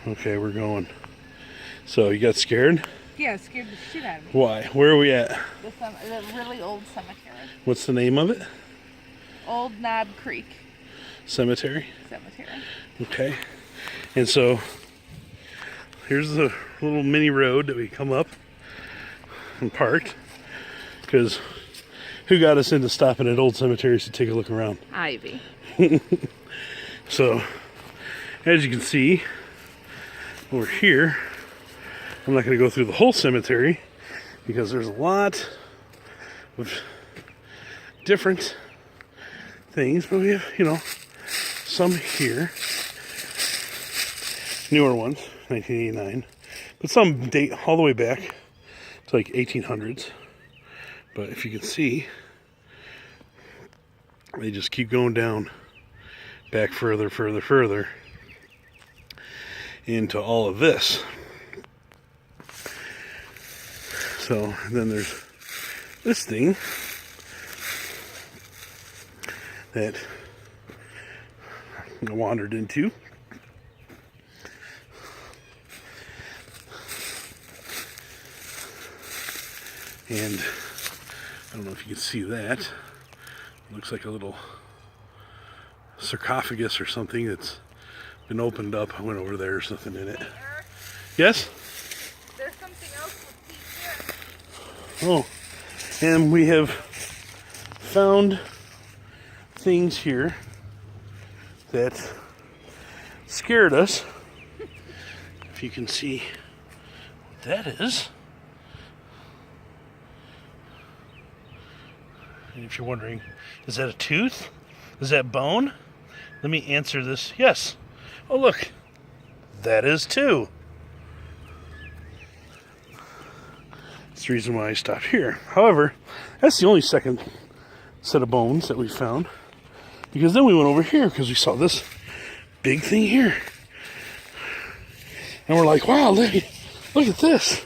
Okay, we're going. So you got scared? Yeah, it scared the shit out of me. Why? Where are we at? The really old cemetery. What's the name of it? Old Knob Creek Cemetery? Cemetery. Okay. And so here's the little mini road that we come up and parked. Because who got us into stopping at old cemeteries to take a look around? Ivy. So, as you can see, over here, I'm not going to go through the whole cemetery because there's a lot of different things, but we have, some here, newer ones, 1989, but some date all the way back to like 1800s. But if you can see, they just keep going down, back further into all of this. So then there's this thing that I wandered into. And I don't know if you can see that. It looks like a little sarcophagus or something that's been opened up. I went over there, there's nothing in it. Hey, Eric, Yes? there's something else with Pete here. Oh, and we have found things here that scared us. If you can see what that is. And if you're wondering, is that a tooth? Is that bone? Let me answer this. Yes. Oh, look. That is too. That's the reason why I stopped here. However, that's the only second set of bones that we found. Because then we went over here because we saw this big thing here. And we're like, wow, look at this.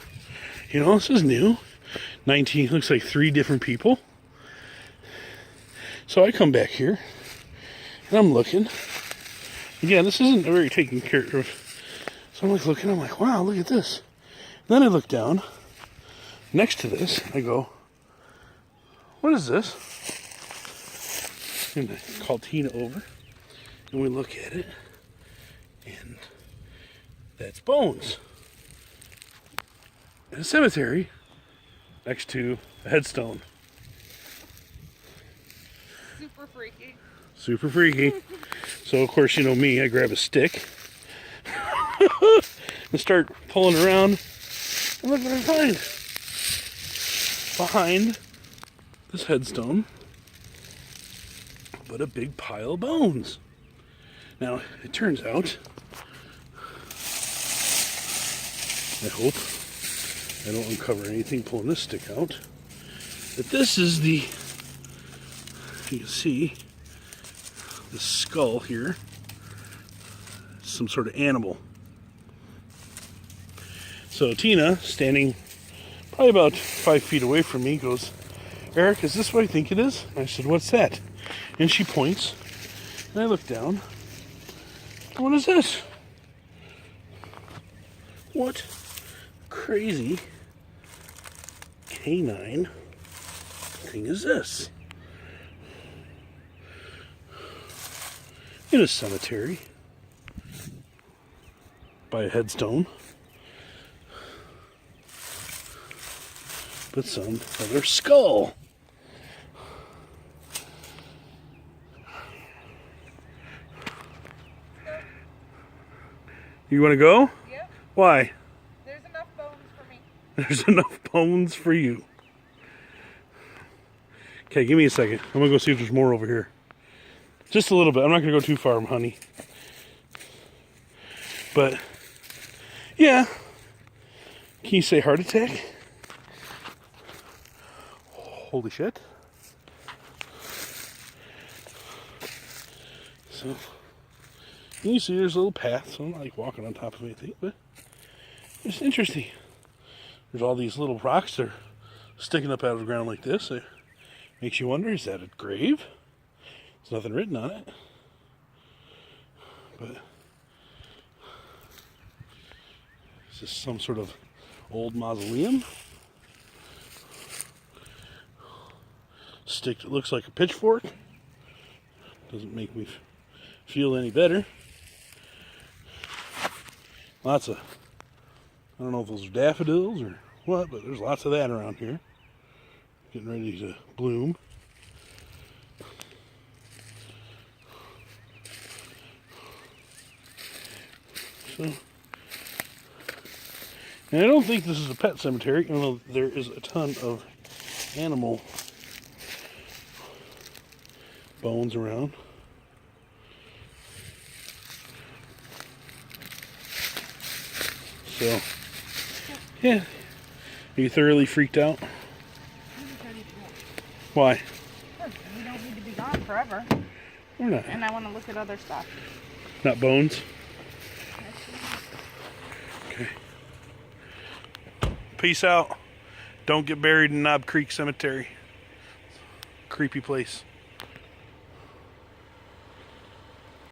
This is new. 19, looks like 3 different people. So I come back here, and I'm looking. Again, this isn't very taken care of. So I'm looking, I'm like, wow, look at this. And then I look down, next to this, I go, what is this? And I call Tina over, and we look at it, and that's bones. In a cemetery, next to a headstone. Super freaky. Super freaky. So, of course, you know me, I grab a stick and start pulling around. And look what I find. Behind this headstone, but a big pile of bones. Now, it turns out, I hope I don't uncover anything pulling this stick out, that this is the, you can see, the skull here, some sort of animal. So Tina, standing probably about 5 feet away from me, goes, Eric, is this what I think it is? And I said, what's that? And she points, and I look down. What is this? What crazy canine thing is this? In a cemetery by a headstone, but some other skull. You want to go? Yep. Why? There's enough bones for me. There's enough bones for you. Okay, give me a second. I'm gonna go see if there's more over here. Just a little bit. I'm not gonna go too far, honey. But yeah. Can you say heart attack? Holy shit. So you see there's a little path, so I'm not like walking on top of anything, but it's interesting. There's all these little rocks that are sticking up out of the ground like this. It makes you wonder, is that a grave? There's nothing written on it. But Just some sort of old mausoleum. Stick that looks like a pitchfork. Doesn't make me feel any better. Lots of, I don't know if those are daffodils or what, but there's lots of that around here. Getting ready to bloom. So, and I don't think this is a pet cemetery, even though there is a ton of animal bones around. So, yeah. Are you thoroughly freaked out? Why? We don't need to be gone forever. We're not. And I want to look at other stuff. Not bones? Okay. Peace out. Don't get buried in Knob Creek Cemetery. Creepy place.